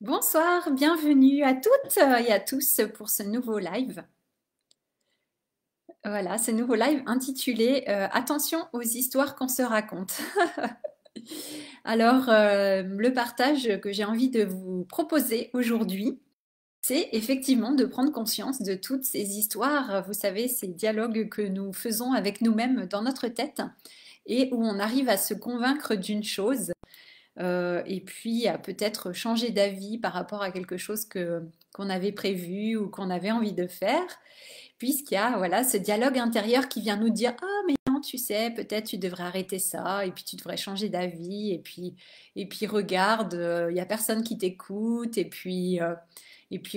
Bonsoir, bienvenue à toutes et à tous pour ce nouveau live. Voilà, ce nouveau live intitulé Attention aux histoires qu'on se raconte. Alors, le partage que j'ai envie de vous proposer aujourd'hui, c'est effectivement de prendre conscience de toutes ces histoires, vous savez, ces dialogues que nous faisons avec nous-mêmes dans notre tête et où on arrive à se convaincre d'une chose et puis à peut-être changer d'avis par rapport à quelque chose qu'on avait prévu ou qu'on avait envie de faire, puisqu'il y a voilà, ce dialogue intérieur qui vient nous dire ah mais non, tu sais, peut-être tu devrais arrêter ça, et puis tu devrais changer d'avis, et puis regarde, il n'y a personne qui t'écoute, et puis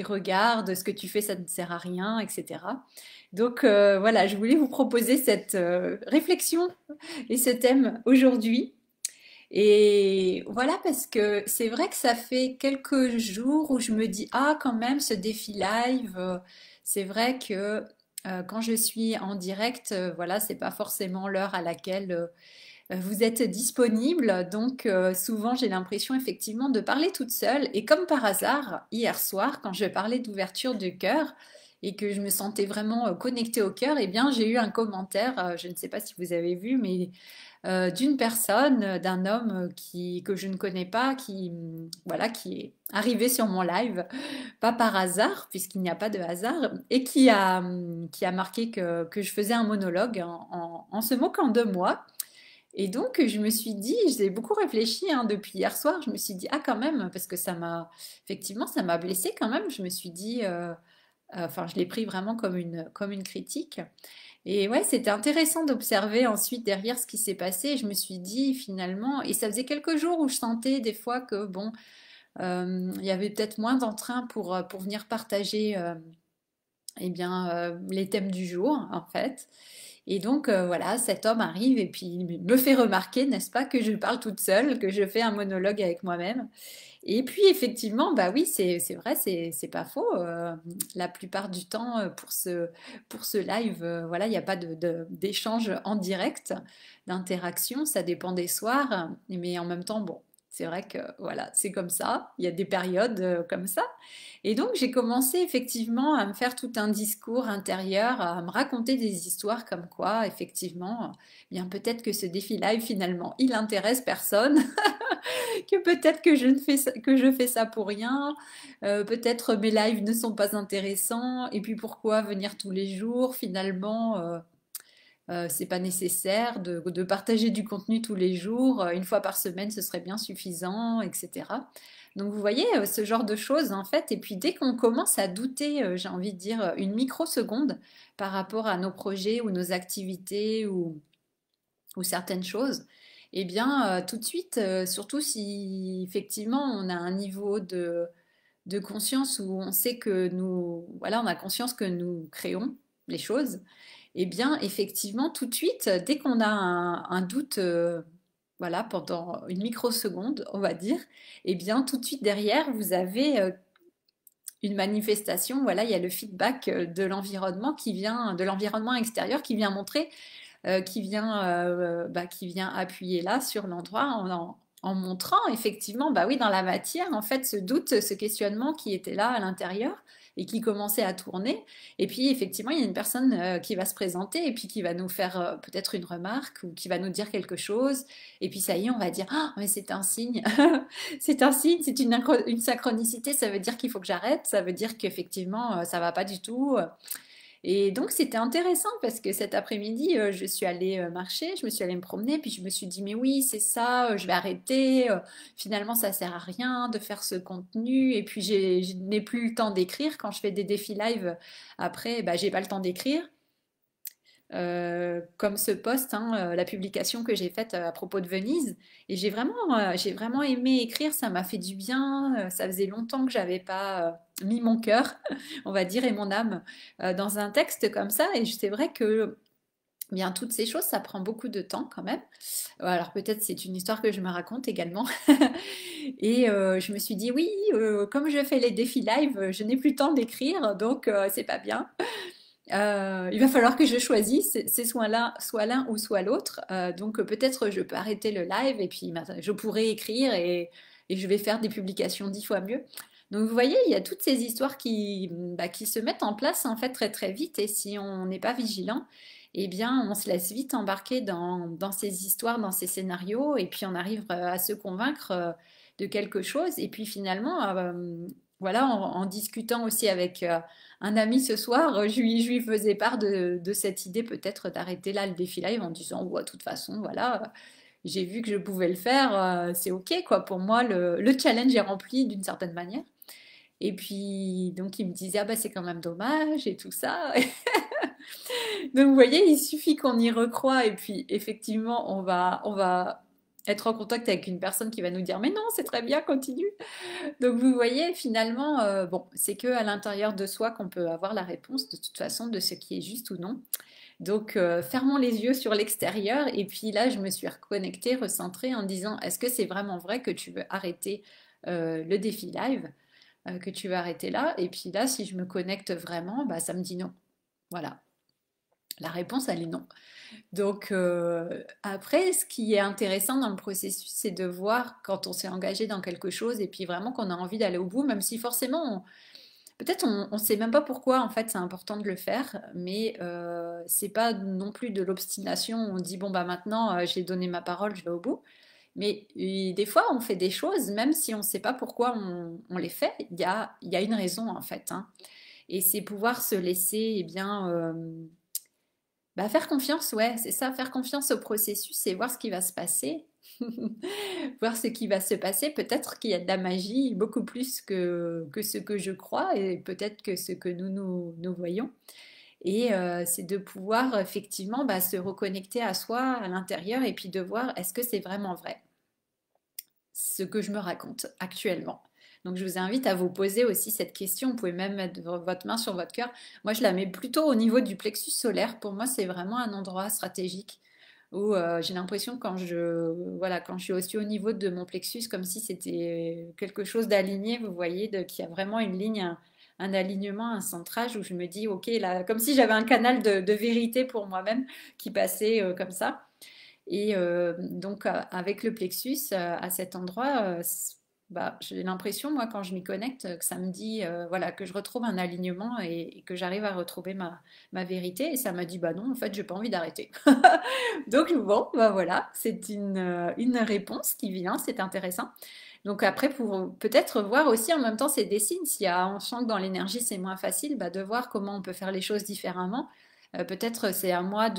regarde, ce que tu fais, ça ne sert à rien, etc. Donc voilà, je voulais vous proposer cette réflexion et ce thème aujourd'hui. Et voilà, parce que c'est vrai que ça fait quelques jours où je me dis, ah, quand même, ce défi live, c'est vrai que quand je suis en direct, voilà, c'est pas forcément l'heure à laquelle vous êtes disponible. Donc, souvent, j'ai l'impression effectivement de parler toute seule. Et comme par hasard, hier soir, quand je parlais d'ouverture de cœur et que je me sentais vraiment connectée au cœur, eh bien, j'ai eu un commentaire, je ne sais pas si vous avez vu, mais d'une personne, d'un homme que je ne connais pas, voilà, qui est arrivé sur mon live, pas par hasard, puisqu'il n'y a pas de hasard, et qui a marqué que je faisais un monologue en se moquant de moi. Et donc, je me suis dit, j'ai beaucoup réfléchi hein, depuis hier soir, je me suis dit, ah quand même, parce que effectivement, ça m'a blessée quand même, je me suis dit, enfin, je l'ai pris vraiment comme une critique. Et ouais, c'était intéressant d'observer ensuite derrière ce qui s'est passé. Je me suis dit finalement, et ça faisait quelques jours où je sentais des fois que bon, il y avait peut-être moins d'entrain pour venir partager eh bien, les thèmes du jour en fait. Et donc voilà, cet homme arrive et puis il me fait remarquer, n'est-ce pas, que je parle toute seule, que je fais un monologue avec moi-même. Et puis effectivement, bah oui, c'est vrai, c'est pas faux. La plupart du temps, pour ce live, voilà, il n'y a pas d'échange en direct, d'interaction. Ça dépend des soirs, mais en même temps, bon, c'est vrai que voilà, c'est comme ça. Il y a des périodes comme ça. Et donc j'ai commencé effectivement à me faire tout un discours intérieur, à me raconter des histoires comme quoi, effectivement, eh bien peut-être que ce défi live finalement, il intéresse personne que peut-être que je fais ça pour rien, peut-être mes lives ne sont pas intéressants, et puis pourquoi venir tous les jours finalement c'est pas nécessaire de partager du contenu tous les jours, une fois par semaine ce serait bien suffisant, etc. Donc vous voyez ce genre de choses en fait, et puis dès qu'on commence à douter, j'ai envie de dire une microseconde par rapport à nos projets ou nos activités ou certaines choses, eh bien, tout de suite, surtout si effectivement on a un niveau de conscience où on sait que nous, voilà, on a conscience que nous créons les choses, eh bien, effectivement, tout de suite, dès qu'on a un doute, voilà, pendant une microseconde, on va dire, eh bien, tout de suite derrière, vous avez une manifestation, voilà, il y a le feedback de l'environnement de l'environnement extérieur qui vient montrer qui vient appuyer là sur l'endroit en montrant effectivement, bah oui, dans la matière, en fait, ce doute, ce questionnement qui était là à l'intérieur et qui commençait à tourner. Et puis, effectivement, il y a une personne qui va se présenter et puis qui va nous faire peut-être une remarque ou qui va nous dire quelque chose. Et puis, ça y est, on va dire, ah, mais c'est un signe. C'est un signe, c'est une synchronicité. Ça veut dire qu'il faut que j'arrête. Ça veut dire qu'effectivement, ça va pas du tout. Et donc c'était intéressant parce que cet après-midi, je suis allée marcher, je me suis allée me promener, puis je me suis dit, mais oui, c'est ça, je vais arrêter, finalement ça sert à rien de faire ce contenu, et puis je n'ai plus le temps d'écrire, quand je fais des défis live, après, bah, j'ai pas le temps d'écrire. Comme ce post, hein, la publication que j'ai faite à propos de Venise. Et j'ai vraiment aimé écrire, ça m'a fait du bien. Ça faisait longtemps que j'avais pas mis mon cœur, on va dire, et mon âme dans un texte comme ça. Et c'est vrai que bien toutes ces choses, ça prend beaucoup de temps quand même. Alors peut-être c'est une histoire que je me raconte également. Et je me suis dit oui, comme je fais les défis live, je n'ai plus le temps d'écrire, donc c'est pas bien. Il va falloir que je choisisse, c'est soit l'un ou soit l'autre. Donc peut-être je peux arrêter le live et puis je pourrai écrire et je vais faire des publications 10 fois mieux. Donc vous voyez, il y a toutes ces histoires qui se mettent en place en fait très très vite et si on n'est pas vigilant, eh bien on se laisse vite embarquer dans ces histoires, dans ces scénarios et puis on arrive à se convaincre de quelque chose et puis finalement, voilà, en discutant aussi avec un ami ce soir, je lui faisais part de cette idée peut-être d'arrêter là le défi live en disant, ouais, de toute façon, voilà, j'ai vu que je pouvais le faire, c'est ok quoi. Pour moi, le challenge est rempli d'une certaine manière. Et puis, donc, il me disait, ah bah c'est quand même dommage et tout ça. Donc, vous voyez, il suffit qu'on y recroie et puis, effectivement, on va être en contact avec une personne qui va nous dire, mais non, c'est très bien, continue. Donc, vous voyez, finalement, bon, c'est que à l'intérieur de soi qu'on peut avoir la réponse, de toute façon, de ce qui est juste ou non. Donc, fermons les yeux sur l'extérieur. Et puis là, je me suis reconnectée, recentrée en disant, est-ce que c'est vraiment vrai que tu veux arrêter le défi live, que tu veux arrêter là? Et puis là, si je me connecte vraiment, bah, ça me dit non. Voilà. La réponse, elle est non. Donc, après, ce qui est intéressant dans le processus, c'est de voir quand on s'est engagé dans quelque chose et puis vraiment qu'on a envie d'aller au bout, même si forcément, peut-être on ne sait même pas pourquoi en fait c'est important de le faire, mais c'est pas non plus de l'obstination. On dit bon bah maintenant j'ai donné ma parole, je vais au bout. Mais des fois on fait des choses, même si on ne sait pas pourquoi on les fait, il y a une raison en fait, hein. Et c'est pouvoir se laisser eh bien bah, faire confiance, ouais, c'est ça, faire confiance au processus et voir ce qui va se passer. Voir ce qui va se passer. Peut-être qu'il y a de la magie beaucoup plus que ce que je crois et peut-être que ce que nous voyons. Et c'est de pouvoir effectivement bah, se reconnecter à soi, à l'intérieur, et puis de voir est-ce que c'est vraiment vrai ce que je me raconte actuellement. Donc je vous invite à vous poser aussi cette question. Vous pouvez même mettre votre main sur votre cœur. Moi, je la mets plutôt au niveau du plexus solaire. Pour moi, c'est vraiment un endroit stratégique où j'ai l'impression quand je suis aussi au niveau de mon plexus, comme si c'était quelque chose d'aligné, vous voyez, qu'il y a vraiment une ligne, un alignement, un centrage où je me dis, ok, là, comme si j'avais un canal de vérité pour moi-même qui passait comme ça. Et donc, avec le plexus, à cet endroit, bah, j'ai l'impression, moi, quand je m'y connecte, que ça me dit, voilà, que je retrouve un alignement et que j'arrive à retrouver ma vérité. Et ça m'a dit, bah non, en fait, j'ai pas envie d'arrêter. Donc, bon, bah voilà, c'est une réponse qui vient, c'est intéressant. Donc après, pour peut-être voir aussi en même temps, c'est des signes. On sent que dans l'énergie, c'est moins facile, bah, de voir comment on peut faire les choses différemment. Peut-être c'est à moi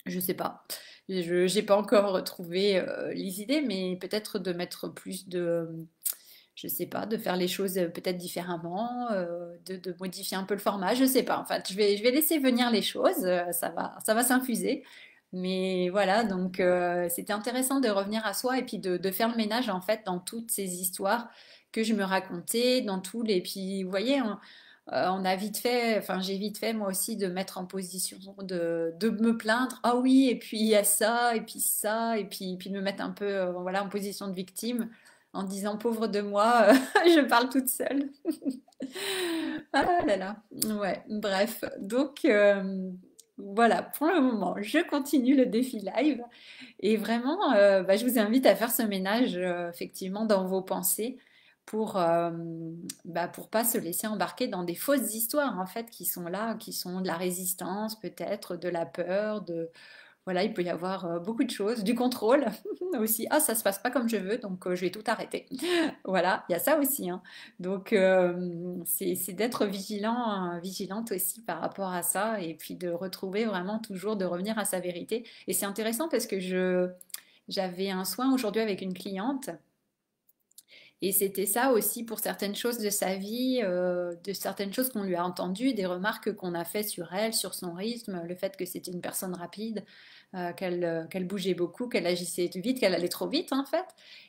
je sais pas. Je n'ai pas encore retrouvé les idées, mais peut-être de mettre plus je sais pas, de faire les choses peut-être différemment, de modifier un peu le format, je sais pas. En fait, je vais laisser venir les choses, ça va s'infuser. Mais voilà, donc c'était intéressant de revenir à soi et puis de faire le ménage en fait dans toutes ces histoires que je me racontais, dans tous les. Puis vous voyez, on a vite fait, enfin j'ai vite fait moi aussi de mettre en position de me plaindre. Ah oui, et puis il y a ça, et puis ça, et puis de me mettre un peu voilà, en position de victime en disant pauvre de moi, je parle toute seule. Ah là là, ouais, bref. Donc voilà, pour le moment, je continue le défi live et vraiment, bah, je vous invite à faire ce ménage effectivement dans vos pensées pour bah, pour pas se laisser embarquer dans des fausses histoires en fait qui sont là, qui sont de la résistance peut-être, de la peur, voilà, il peut y avoir beaucoup de choses, du contrôle aussi. Ah, ça se passe pas comme je veux, donc je vais tout arrêter. Voilà, il y a ça aussi, hein. Donc c'est d'être vigilant, hein, vigilante aussi par rapport à ça, et puis de retrouver vraiment toujours, de revenir à sa vérité. Et c'est intéressant parce que j'avais un soin aujourd'hui avec une cliente. Et c'était ça aussi pour certaines choses de sa vie, de certaines choses qu'on lui a entendues, des remarques qu'on a fait sur elle, sur son rythme, le fait que c'était une personne rapide, qu'elle bougeait beaucoup, qu'elle agissait vite, qu'elle allait trop vite en fait.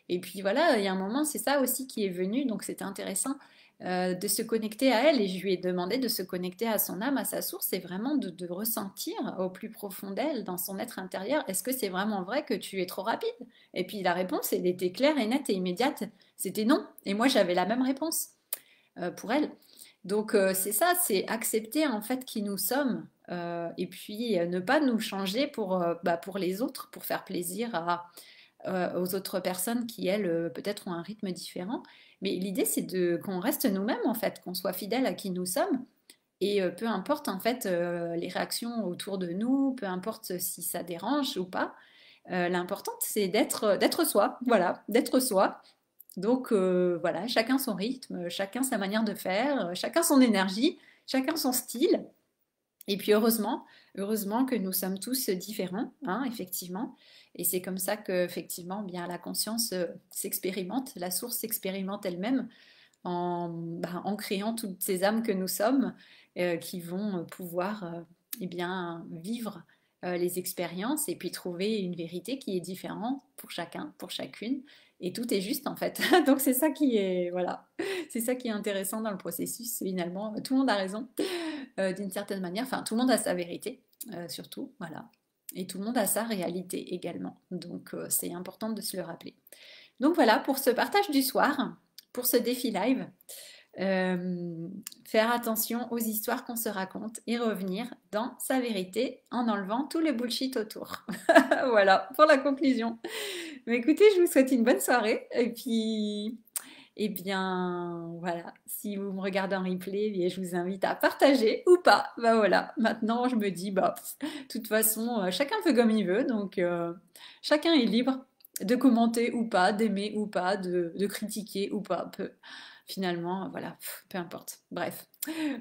Et puis voilà, il y a un moment, c'est ça aussi qui est venu, donc c'était intéressant de se connecter à elle. Et je lui ai demandé de se connecter à son âme, à sa source, et vraiment de ressentir au plus profond d'elle, dans son être intérieur, est-ce que c'est vraiment vrai que tu es trop rapide? Et puis la réponse, elle était claire et nette et immédiate. C'était non. Et moi, j'avais la même réponse pour elle. Donc c'est ça, c'est accepter en fait qui nous sommes et puis ne pas nous changer pour les autres, pour faire plaisir aux autres personnes qui, elles, peut-être ont un rythme différent. Mais l'idée, c'est qu'on reste nous-mêmes, en fait, qu'on soit fidèle à qui nous sommes. Et peu importe, en fait, les réactions autour de nous, peu importe si ça dérange ou pas, l'important, c'est d'être soi, voilà, d'être soi. Donc voilà, chacun son rythme, chacun sa manière de faire, chacun son énergie, chacun son style. Et puis heureusement que nous sommes tous différents, hein, effectivement. Et c'est comme ça que, effectivement, bien la conscience s'expérimente, la source s'expérimente elle-même en créant toutes ces âmes que nous sommes, qui vont pouvoir eh bien, vivre les expériences et puis trouver une vérité qui est différente pour chacun, pour chacune. Et tout est juste en fait. Donc c'est ça qui est, voilà, c'est ça qui est intéressant dans le processus. Finalement, tout le monde a raison d'une certaine manière. Enfin, tout le monde a sa vérité, surtout, voilà. Et tout le monde a sa réalité également. Donc c'est important de se le rappeler. Donc voilà pour ce partage du soir, pour ce défi live. Faire attention aux histoires qu'on se raconte et revenir dans sa vérité en enlevant tout le bullshit autour. Voilà pour la conclusion. Mais écoutez, je vous souhaite une bonne soirée et puis, eh bien, voilà, si vous me regardez en replay, eh je vous invite à partager ou pas. Bah voilà, maintenant je me dis, bah, de toute façon, chacun fait comme il veut, donc chacun est libre de commenter ou pas, d'aimer ou pas, de critiquer ou pas. Finalement, voilà, peu importe. Bref,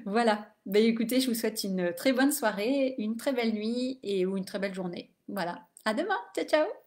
voilà. Bah, écoutez, je vous souhaite une très bonne soirée, une très belle nuit ou une très belle journée. Voilà. À demain. Ciao, ciao.